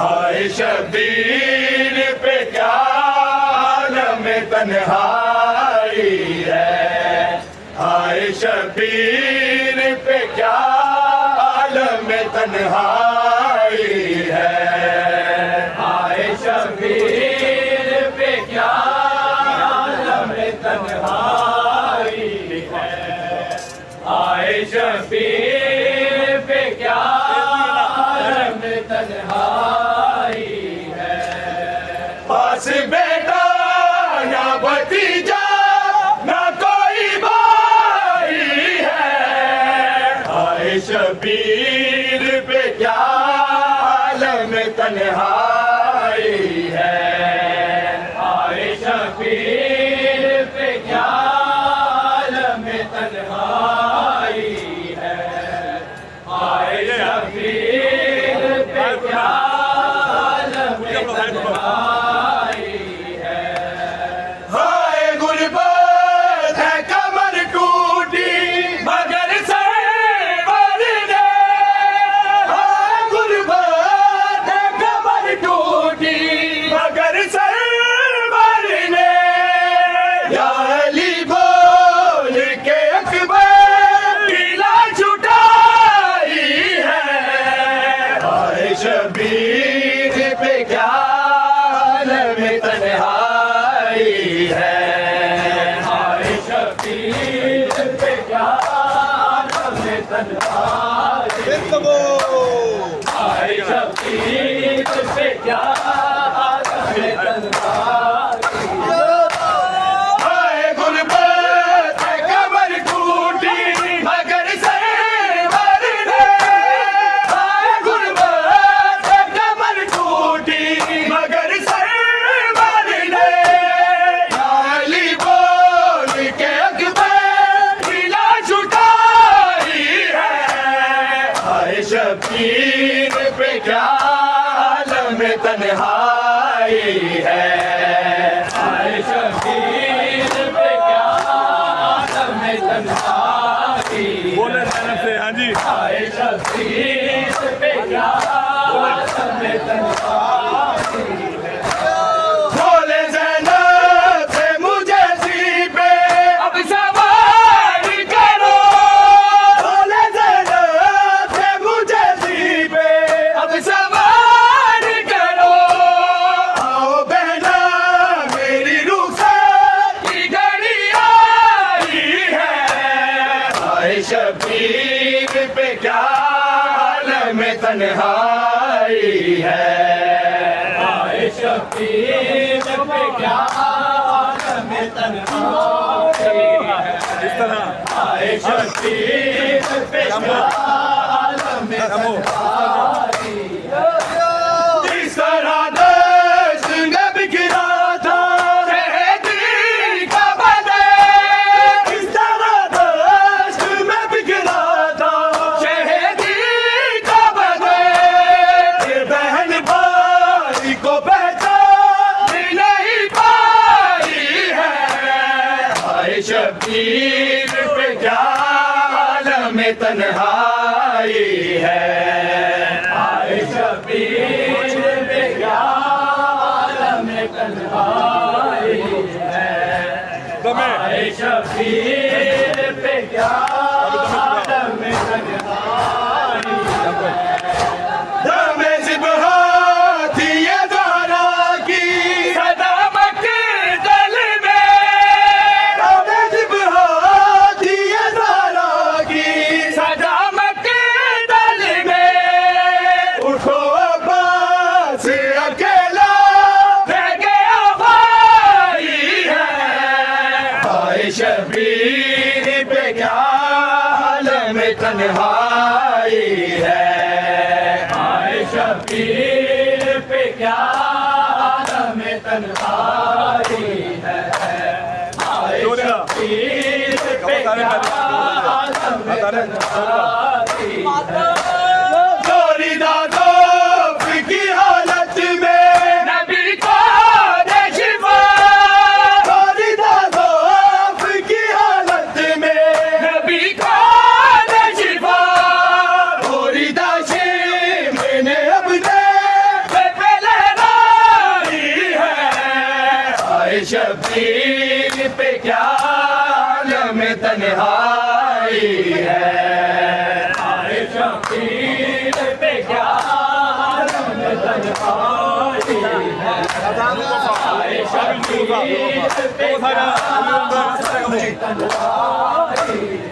हाय शबीर पे क्या आलम तन्हाई है, हाय शबीर पे क्या आलम तन्हाई है, हाय शबीर पे क्या आलम तन्हाई है, हाय शबीर पे क्या आलम तन्हाई है। पास बेटा ना भतीजा ना कोई भाई है, हाय शबीर पे क्या आलम तन्हाई है, हाय शबीर पे क्या आलम तन्हाई है, हाय शबीर पे क्या आलम तन्हाई है। हाय गुरबत है कमर टूटी मगर सरवर ने, हाय गुरबत है कमर टूटी मगर सरवर ने, या अली बोल के अकबर की लाश उठाई है, हाय शबीर पे क्या आलम तन्हाई है, हाय शबीर पे क्या आलम तन्हाई है, हाय शबीर पे क्या आलम तन्हाई है। हाय गुरबत है कमर टूटी मगर सरवर ने, हाय गुरबत है कमर टूटी मगर सरवर ने, या अली बोल के अकबर की लाश उठाई है, हाय शबीर पे क्या आलम तन्हाई है, हाय शबीर पे क्या आलम तन्हाई है। बोले से हाँ जी। हाय शबीर पे क्या आलम तन्हाई है। बोले ज़ैनब से मुझे सीपे अब सवार करो, बोले ज़ैनब से मुझे सीपे अब सवार करो, आओ बहना मेरी रुखसत की घड़ी आई है, हाय शबीर पे क्या आलम तन्हाई है, हाय शबीर पे क्या आलम तन्हाई है, इस तरह हाय शबीर पे क्या आलम तन्हाई है। इस तरह दस्त में बिखरा था शहीदी का बदन, इस तरह दस्त में बिखरा था शहीदी का बदन, ये बहन भाई को पहचान नहीं पाई है, हाय शबीर पे क्या आलम तन्हाई है, हाय शबीर पे क्या आलम तन्हाई है, दमे हाय शबीर पे क्या आलम तन्हाई है। दमे ज़िबहा थी ये ज़हरा की सदामत दल में, दमे ज़िबहा थी ये ज़हरा की सदामत दल में, उठो अब्बास अकेला रह गया भाई है, हाय शबीर पे क्या आलम तन्हाई है, हाय शबीर पे क्या आलम तन्हाई है, हाय शबीर पे क्या आलम तन्हाई है। चोरी दादों की हालत में नबी को दे शिफा, चोरी दादों की हालत में नबी को दे शिफा, चोरी दाशे मैंने अब दे शबीर पे क्या में तन्हाई है, आए शबीर पे क्या में तन्हाई है, आए शबीर पे क्या में तन्हाई है।